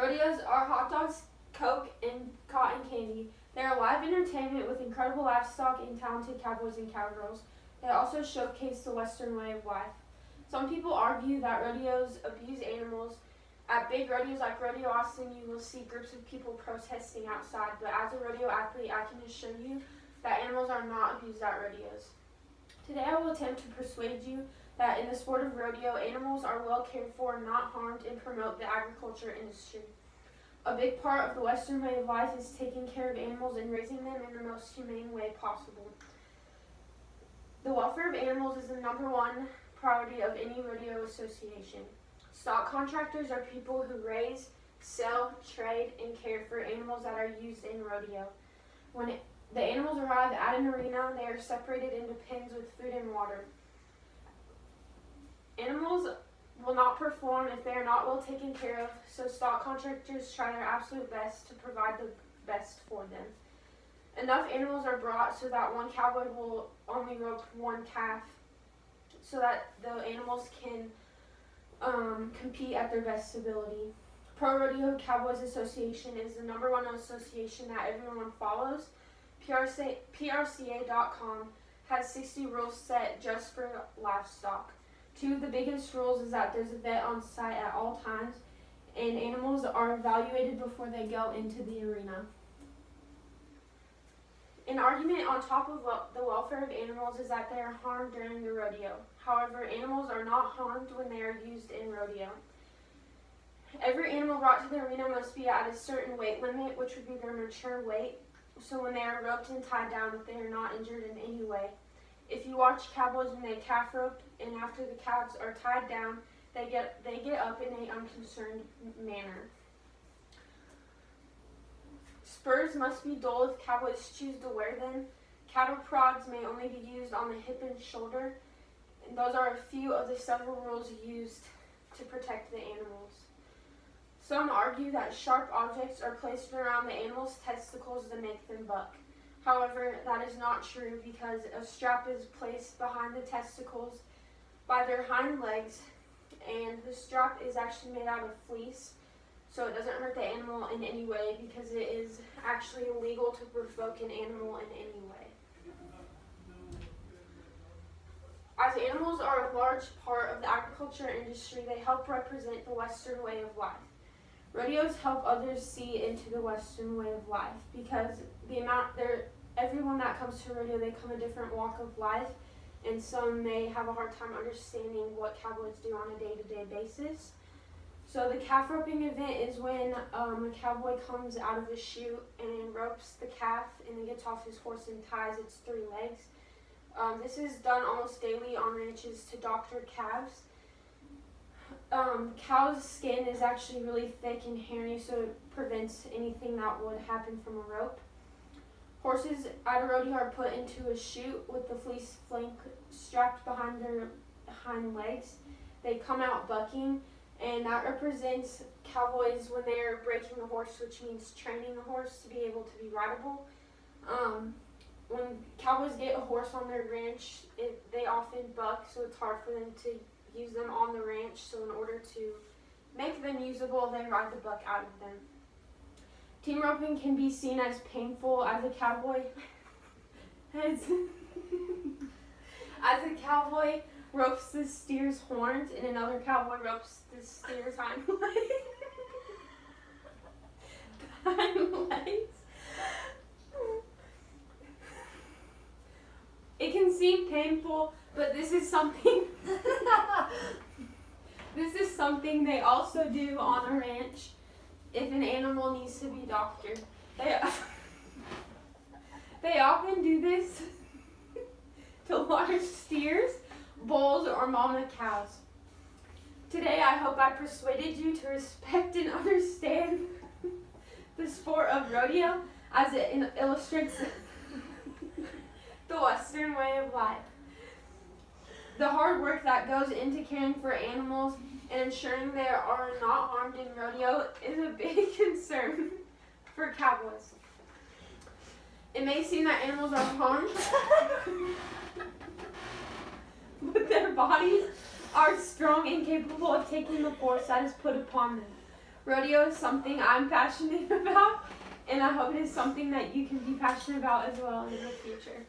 Rodeos are hot dogs, Coke, and cotton candy. They are live entertainment with incredible livestock and talented cowboys and cowgirls. They also showcase the Western way of life. Some people argue that rodeos abuse animals. At big rodeos like Rodeo Austin, you will see groups of people protesting outside, but as a rodeo athlete, I can assure you that animals are not abused at rodeos. Today I will attempt to persuade you that in the sport of rodeo, animals are well cared for, not harmed, and promote the agriculture industry. A big part of the Western way of life is taking care of animals and raising them in the most humane way possible. The welfare of animals is the #1 priority of any rodeo association. Stock contractors are people who raise, sell, trade, and care for animals that are used in rodeo. When the animals arrive at an arena, they are separated into pens with food and water. Animals will not perform if they are not well taken care of, so stock contractors try their absolute best to provide the best for them. Enough animals are brought so that one cowboy will only rope one calf so that the animals can compete at their best ability. Pro Rodeo Cowboys Association is the #1 association that everyone follows. PRCA.com has 60 rules set just for livestock. 2 of the biggest rules is that there's a vet on site at all times, and animals are evaluated before they go into the arena. An argument on top of the welfare of animals is that they are harmed during the rodeo. However, animals are not harmed when they are used in rodeo. Every animal brought to the arena must be at a certain weight limit, which would be their mature weight, so when they are roped and tied down, they are not injured in any way. If you watch cowboys when they calf rope, and after the calves are tied down, they get up in an unconcerned manner. Spurs must be dull if cowboys choose to wear them. Cattle prods may only be used on the hip and shoulder, and those are a few of the several rules used to protect the animals. Some argue that sharp objects are placed around the animal's testicles to make them buck. However, that is not true because a strap is placed behind the testicles by their hind legs, and the strap is actually made out of fleece, so it doesn't hurt the animal in any way because it is actually illegal to provoke an animal in any way. As animals are a large part of the agriculture industry, they help represent the Western way of life. Rodeos help others see into the Western way of life because everyone that comes to rodeo, they come a different walk of life, and some may have a hard time understanding what cowboys do on a day-to-day basis. So the calf roping event is when a cowboy comes out of the chute and ropes the calf and then gets off his horse and ties its 3 legs. This is done almost daily on ranches to doctor calves. Cow's skin is actually really thick and hairy, so it prevents anything that would happen from a rope. Horses at a rodeo are put into a chute with the fleece flank strapped behind their hind legs. They come out bucking, and that represents cowboys when they're breaking the horse, which means training the horse to be able to be rideable. When cowboys get a horse on their ranch, they often buck, so it's hard for them to use them on the ranch. So in order to make them usable, they ride the buck out of them. Team roping can be seen as painful as a cowboy ropes the steer's horns and another cowboy ropes the steer's hind legs. It can seem painful, but this is something they also do on a ranch if an animal needs to be doctored. They often do this to large steers, bulls, or mama cows. Today, I hope I persuaded you to respect and understand the sport of rodeo as it illustrates the Western way of life. The hard work that goes into caring for animals and ensuring they are not harmed in rodeo is a big concern for cowboys. It may seem that animals are harmed, but their bodies are strong and capable of taking the force that is put upon them. Rodeo is something I'm passionate about, and I hope it is something that you can be passionate about as well in the future.